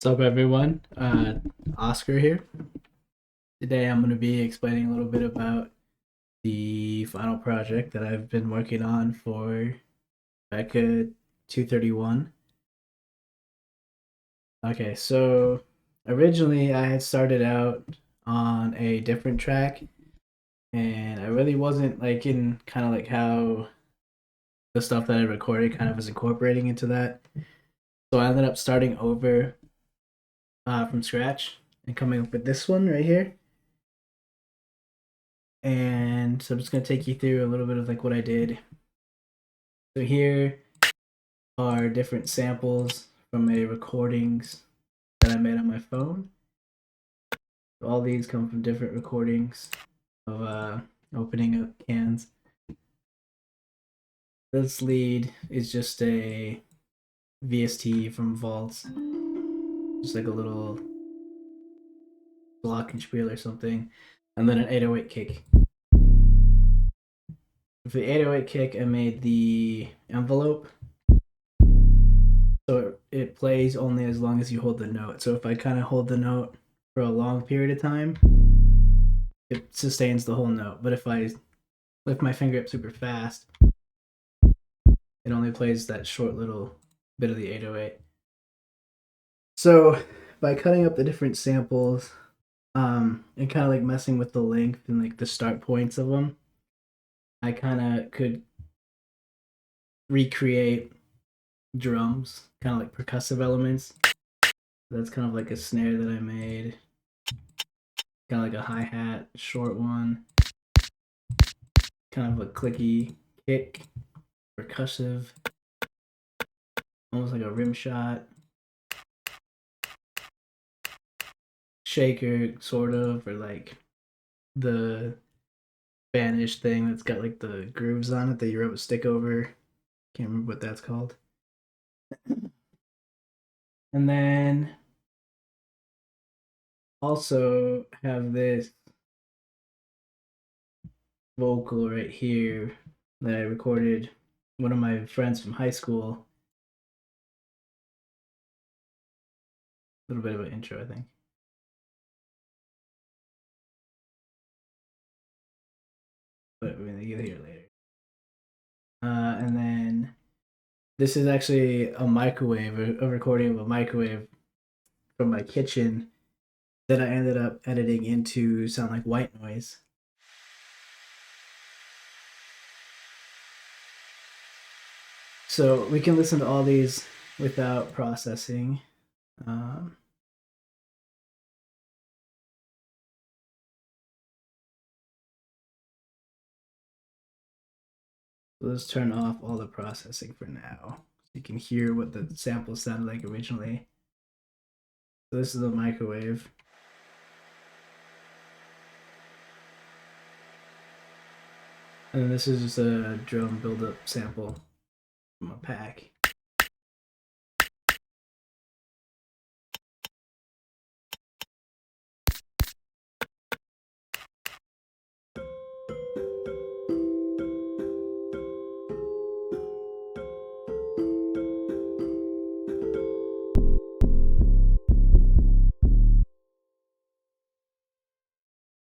What's up, everyone? Oscar here. Today, I'm going to be explaining a little bit about the final project that I've been working on for BECA 231. Okay, so originally I had started out on a different track, and I really wasn't like in kind of like how the stuff that I recorded kind of was incorporating into that. So I ended up starting over from scratch and coming up with this one right here. And so I'm just gonna take you through a little bit of like what I did. So here are different samples from a recordings that I made on my phone. All these come from different recordings of opening up cans. This lead is just a VST from Vaults, just like a little glockenspiel or something, and then an 808 kick. For the 808 kick, I made the envelope so it plays only as long as you hold the note. So if I kind of hold the note for a long period of time, it sustains the whole note. But if I lift my finger up super fast, it only plays that short little bit of the 808. So by cutting up the different samples, and kind of like messing with the length and like the start points of them, I kind of could recreate drums, kind of like percussive elements. That's kind of like a snare that I made, kind of like a hi-hat, short one, kind of a clicky kick, percussive, almost like a rim shot, shaker, sort of, or like the Spanish thing that's got like the grooves on it that you rub a stick over. Can't remember what that's called. And then also have this vocal right here that I recorded one of my friends from high school. A little bit of an intro, I think. But we're gonna get here later. And then this is actually a microwave, a recording of a microwave from my kitchen that I ended up editing into sound like white noise. So we can listen to all these without processing. Um, let's turn off all the processing for now. So you can hear what the sample sounded like originally. So this is the microwave. And then this is just a drum build-up sample from a pack.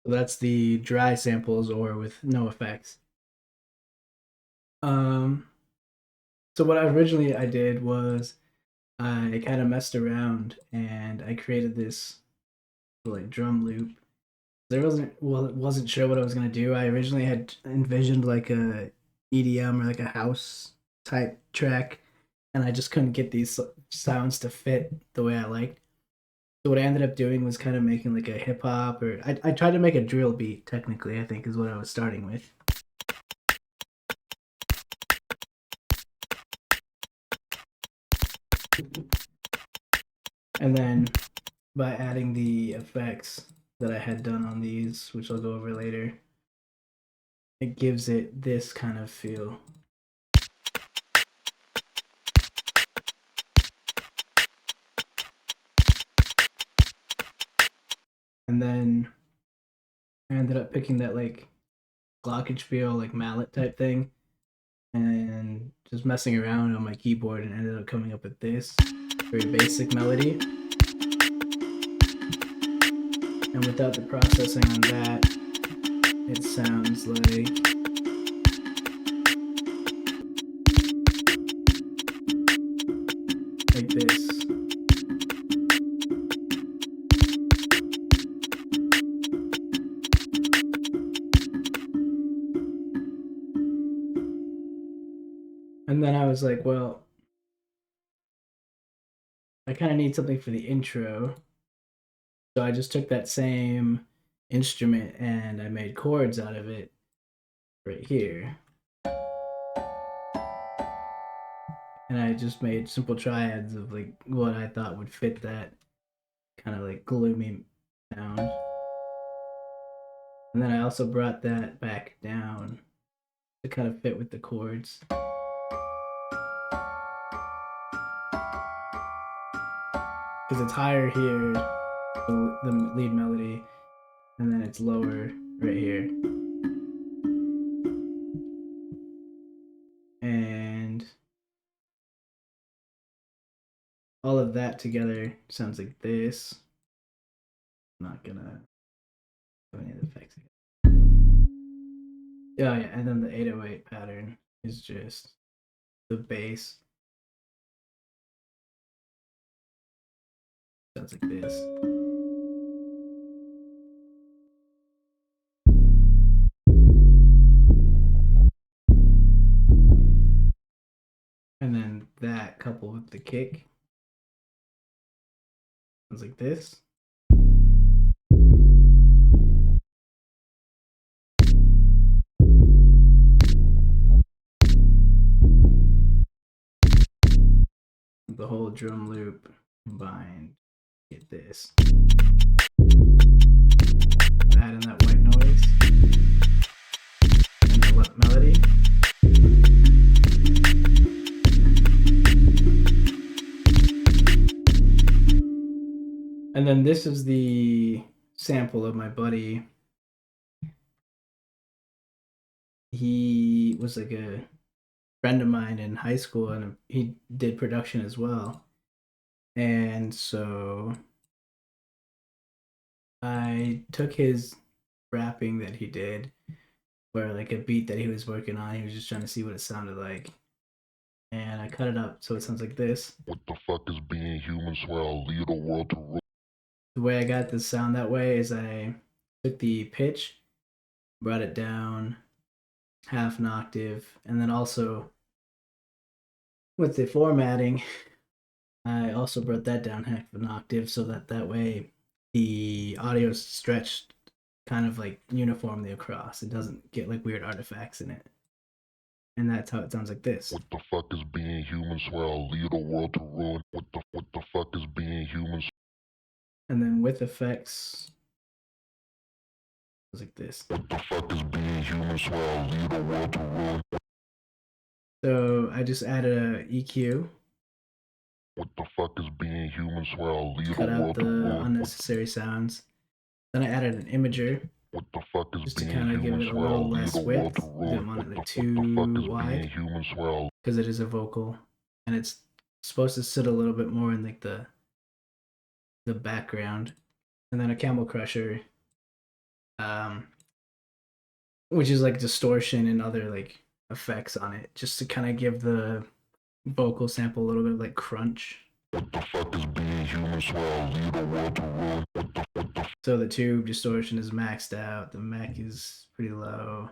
So that's the dry samples or with no effects. Um, so what I did was I kind of messed around and I created this like drum loop. Wasn't sure what I was gonna do. I originally had envisioned like a EDM or like a house type track, and I just couldn't get these sounds to fit the way I liked. So what I ended up doing was kind of making like a hip hop, or I tried to make a drill beat. Technically, I think is what I was starting with. And then by adding the effects that I had done on these, which I'll go over later, it gives it this kind of feel. And then I ended up picking that like glockenspiel, like mallet type thing, and just messing around on my keyboard and ended up coming up with this very basic melody. And without the processing on that, it sounds like this. And then I was like, well, I kind of need something for the intro. So I just took that same instrument and I made chords out of it right here. And I just made simple triads of like what I thought would fit that kind of like gloomy sound. And then I also brought that back down to kind of fit with the chords. Because it's higher here, the lead melody, and then it's lower right here. And all of that together sounds like this. I'm not gonna do any of the effects again. Oh yeah, and then the 808 pattern is just the bass. Sounds like this. And then that coupled with the kick sounds like this. The whole drum loop combined. Get this. Add in that white noise and the melody. And then this is the sample of my buddy. He was like a friend of mine in high school and he did production as well. And so I took his rapping that he did, where like a beat that he was working on, he was just trying to see what it sounded like. And I cut it up so it sounds like this. What the fuck is being human? Swear I'll lead the world to ruin. The way I got this sound that way is I took the pitch, brought it down half an octave, and then also with the formatting, I also brought that down half an octave so that way the audio is stretched kind of like uniformly across. It doesn't get like weird artifacts in it. And that's how it sounds like this. What the fuck is being human? Swear I'll lead the world to ruin. What the fuck is being human? And then with effects, it sounds like this. What the fuck is being human? Swear I'll lead the world to ruin. So I just added a EQ. What the fuck is being human? Swear I'll lead Cut the out world the to ruin. unnecessary sounds. Then I added an imager. What the fuck is Just to being kind of give human? it a Swear little I'll lead less the world width. to ruin. Didn't want it like What the too fuck is wide being human? Swear I'll. because it is a vocal and it's supposed to sit a little bit more in like the background. And then a camel crusher, um, which is like distortion and other like effects on it, just to kind of give the vocal sample a little bit of like crunch. What the fuck is being human? Swear I'll lead the world to ruin. So the tube distortion is maxed out. The Mac is pretty low.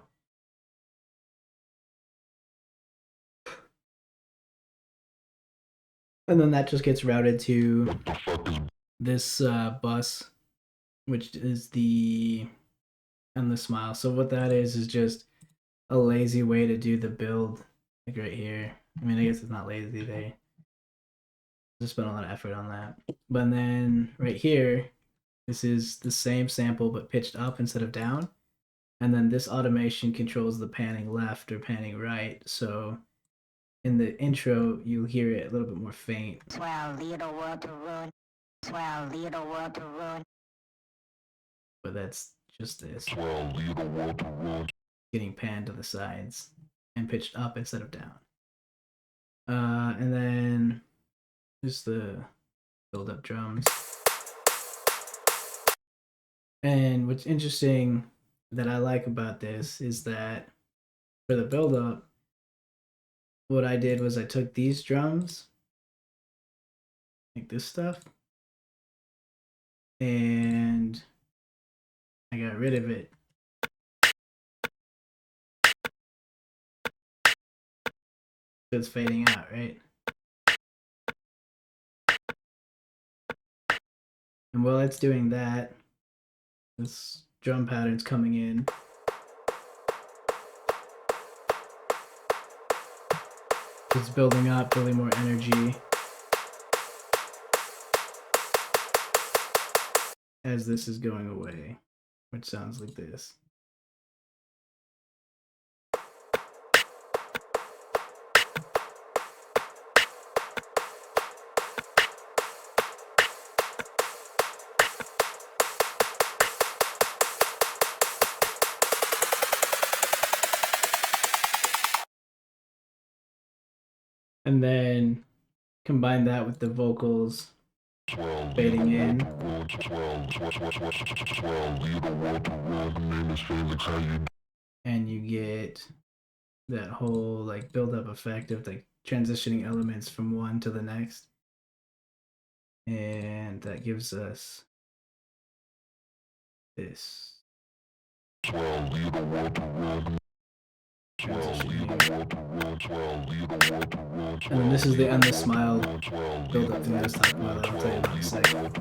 And then that just gets routed to this bus, which is the and the smile. So what that is just a lazy way to do the build, like right here. I mean, I guess it's not lazy. They just spent a lot of effort on that. But then right here, this is the same sample but pitched up instead of down. And then this automation controls the panning left or panning right. So in the intro, you'll hear it a little bit more faint. Swell, lead the world to ruin. Swell, lead the world to ruin. But that's just this. Swell, lead the world to ruin. Getting panned to the sides and pitched up instead of down. And then just the build up drums. And what's interesting that I like about this is that for the build up, what I did was I took these drums, like this stuff, and I got rid of it. It's fading out, right? And while it's doing that, this drum pattern's coming in. It's building up, building more energy as this is going away, which sounds like this. And then combine that with the vocals fading in. And you get that whole like build up effect of like transitioning elements from one to the next. And that gives us this. And then this is the endless smile build up thing I was talking about that I'll tell you about in a second.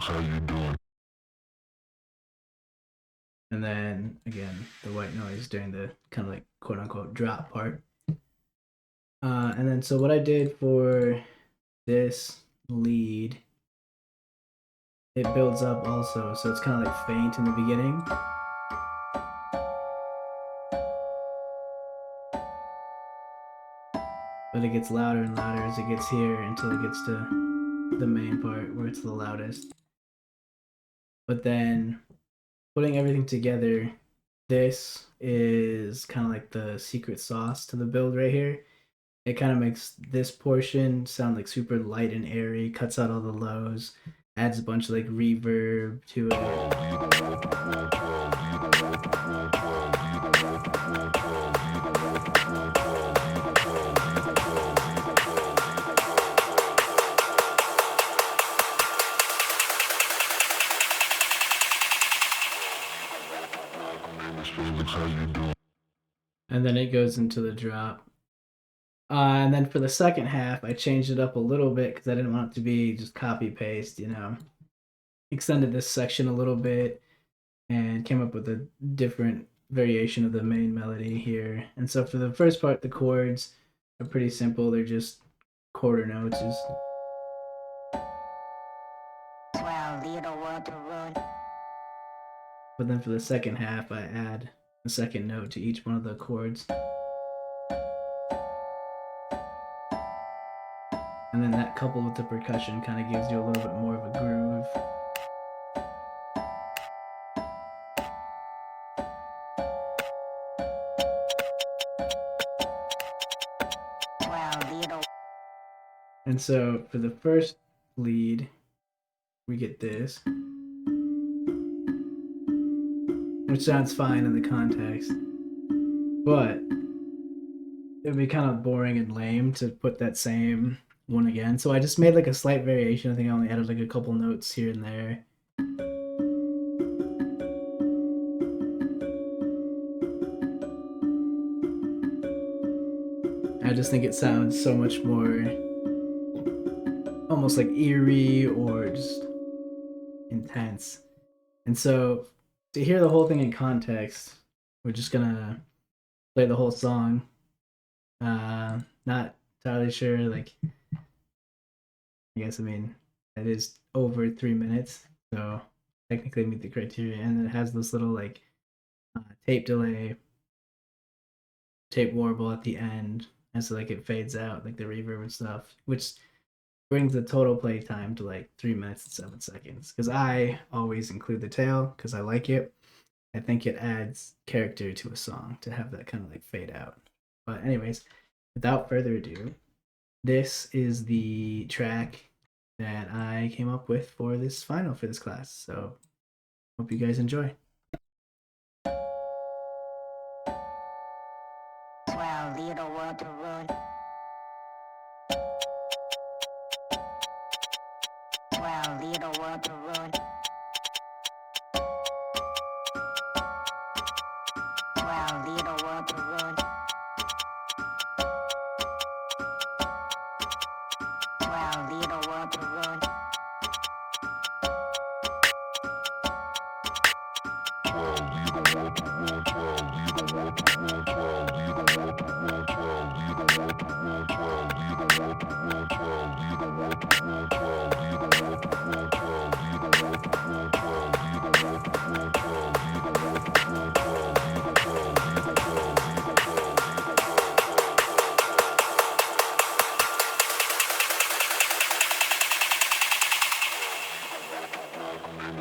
How you doing? And then again, the white noise during the kind of like quote unquote drop part. And then so what I did for this lead, it builds up also, so it's kind of like faint in the beginning. But it gets louder and louder as it gets here until it gets to the main part where it's the loudest. But then putting everything together, this is kind of like the secret sauce to the build right here. It kind of makes this portion sound like super light and airy, cuts out all the lows, adds a bunch of like reverb to it. And then it goes into the drop. And then for the second half, I changed it up a little bit because I didn't want it to be just copy paste, you know. Extended this section a little bit and came up with a different variation of the main melody here. And so for the first part, the chords are pretty simple. They're just quarter notes. But then for the second half, I add a second note to each one of the chords. And then that coupled with the percussion kind of gives you a little bit more of a groove. And so for the first lead, we get this, which sounds fine in the context, but it would be kind of boring and lame to put that same one again. So I just made like a slight variation. I think I only added like a couple notes here and there. I just think it sounds so much more almost like eerie or just intense. And so to hear the whole thing in context, we're just gonna play the whole song. Not entirely sure, like I guess I mean it is over 3 minutes, so technically meet the criteria, and it has this little like tape delay, tape warble at the end, and so like it fades out like the reverb and stuff, which brings the total play time to like 3 minutes and 7 seconds. Because I always include the tail because I like it. I think it adds character to a song to have that kind of like fade out. But anyways, without further ado, this is the track that I came up with for this final for this class. So hope you guys enjoy. Well, little world to ruin. Well, little world to ruin. Well, little world to ruin. Well, little world to ruin.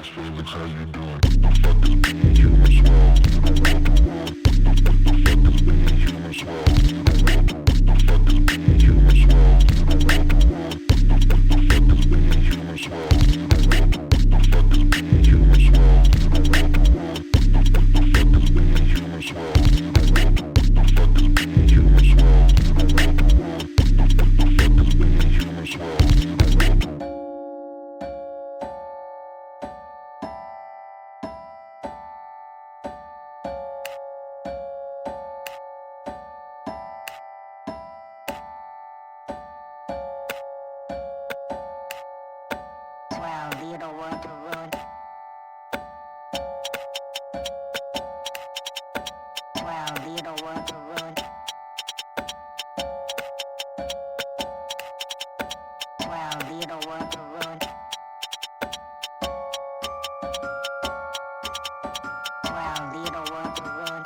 Felix, how you doing? The fuck is being human swell? The fuck is being human swell? The fuck is being human swell? The fuck is being human swell? The fuck is being human swell? The fuck is being human swell? The fuck is being human swell? The fuck is being human swell? Well, little world to ruin. Well, little world to ruin. Well, little world to ruin. Well, little world to ruin.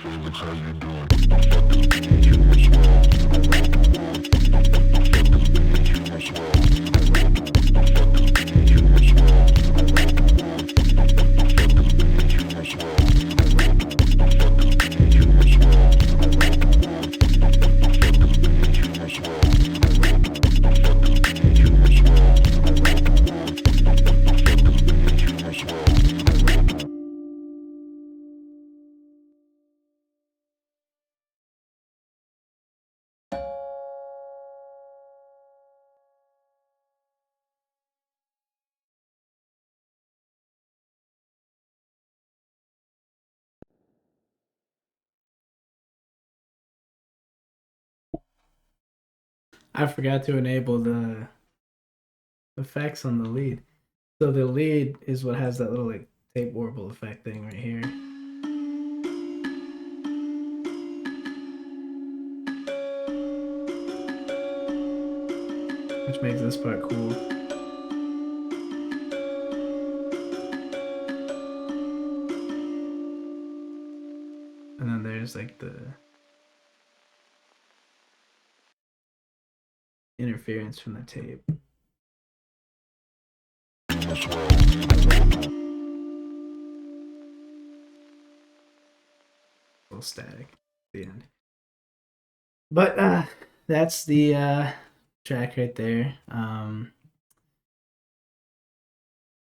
Felix, how you doing? The fuck is being human swell? The fuck is being human swell? The fuck is being human swell? The fuck is being human swell? The fuck is being human swell? The fuck is being human swell? The fuck is being human swell? The fuck is being human swell? I forgot to enable the effects on the lead. So the lead is what has that little like tape warble effect thing right here. Which makes this part cool. And then there's like the interference from the tape. A little static at the end. But that's the track right there. I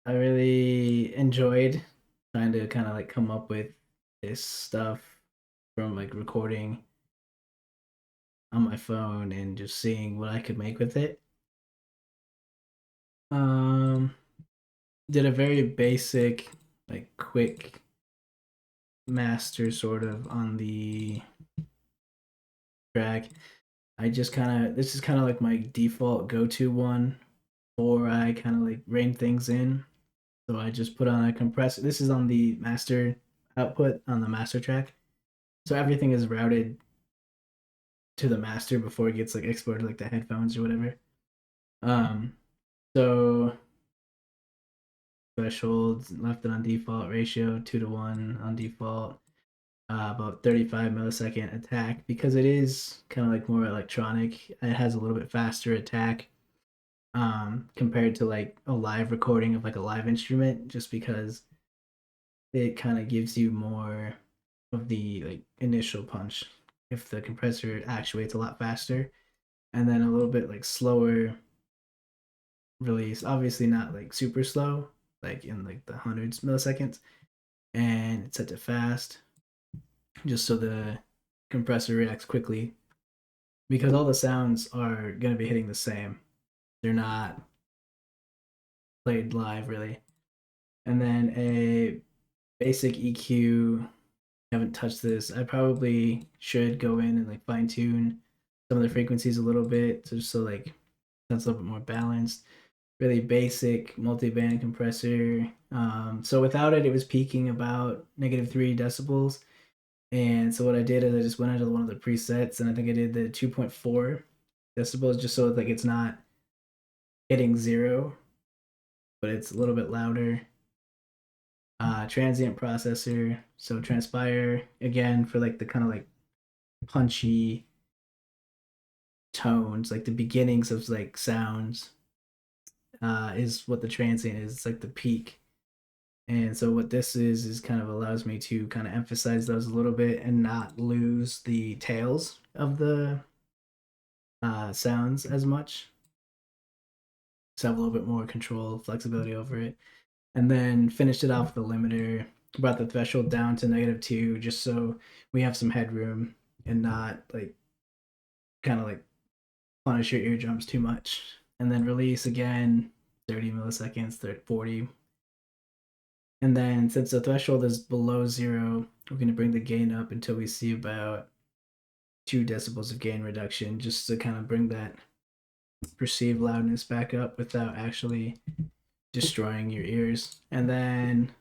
really enjoyed trying to kind of like come up with this stuff from like recording on my phone and just seeing what I could make with it. Did a very basic, like quick master sort of on the track. I just kind of this is kind of like my default go-to one before I kind of like rein things in. So I just put on a compressor. This is on the master output on the master track. So everything is routed to the master before it gets like exported like the headphones or whatever. Um so thresholds left it on default, ratio 2 to 1 on default. About 35 millisecond attack because it is kind of like more electronic. It has a little bit faster attack compared to like a live recording of like a live instrument, just because it kind of gives you more of the like initial punch if the compressor actuates a lot faster, and then a little bit like slower release. Obviously not like super slow, like in like the hundreds milliseconds, and it's set to fast just so the compressor reacts quickly because all the sounds are going to be hitting the same. They're not played live really. And then a basic EQ. Haven't touched this. I probably should go in and like fine tune some of the frequencies a little bit just so like that's a little bit more balanced. Really basic multi-band compressor. So without it, it was peaking about -3 decibels. And so what I did is I just went into one of the presets, and I think I did the 2.4 decibels just so like it's not hitting zero, but it's a little bit louder. Transient processor, so transpire again for like the kind of like punchy tones, like the beginnings of like sounds, is what the transient is. It's like the peak. And so what this is kind of allows me to kind of emphasize those a little bit and not lose the tails of the sounds as much. So have a little bit more control, flexibility over it. And then finished it off with the limiter, brought the threshold down to -2 just so we have some headroom and not like kind of like punish your eardrums too much. And then release again 30 milliseconds, 30, 40. And then since the threshold is below zero, we're going to bring the gain up until we see about 2 decibels of gain reduction, just to kind of bring that perceived loudness back up without actually destroying your ears. And then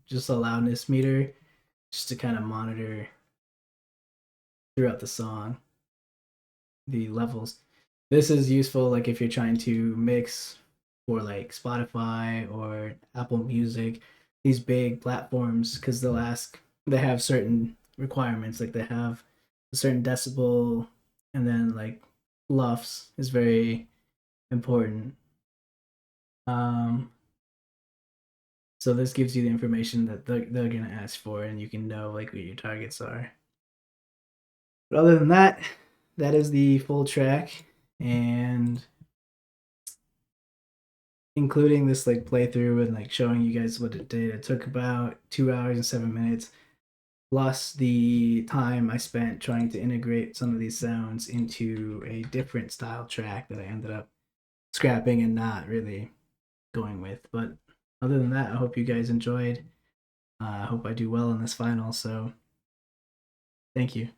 just a loudness meter just to kind of monitor throughout the song the levels. This is useful like if you're trying to mix for like Spotify or Apple Music, these big platforms, because they have certain requirements, like they have a certain decibel, and then like LUFS is very important. Um, so this gives you the information that they're gonna ask for, and you can know like what your targets are. But other than that, that is the full track, and including this like playthrough and like showing you guys what it did. It took about 2 hours and 7 minutes, plus the time I spent trying to integrate some of these sounds into a different style track that I ended up scrapping and not really going with. But other than that, I hope you guys enjoyed. I hope I do well in this final. So thank you.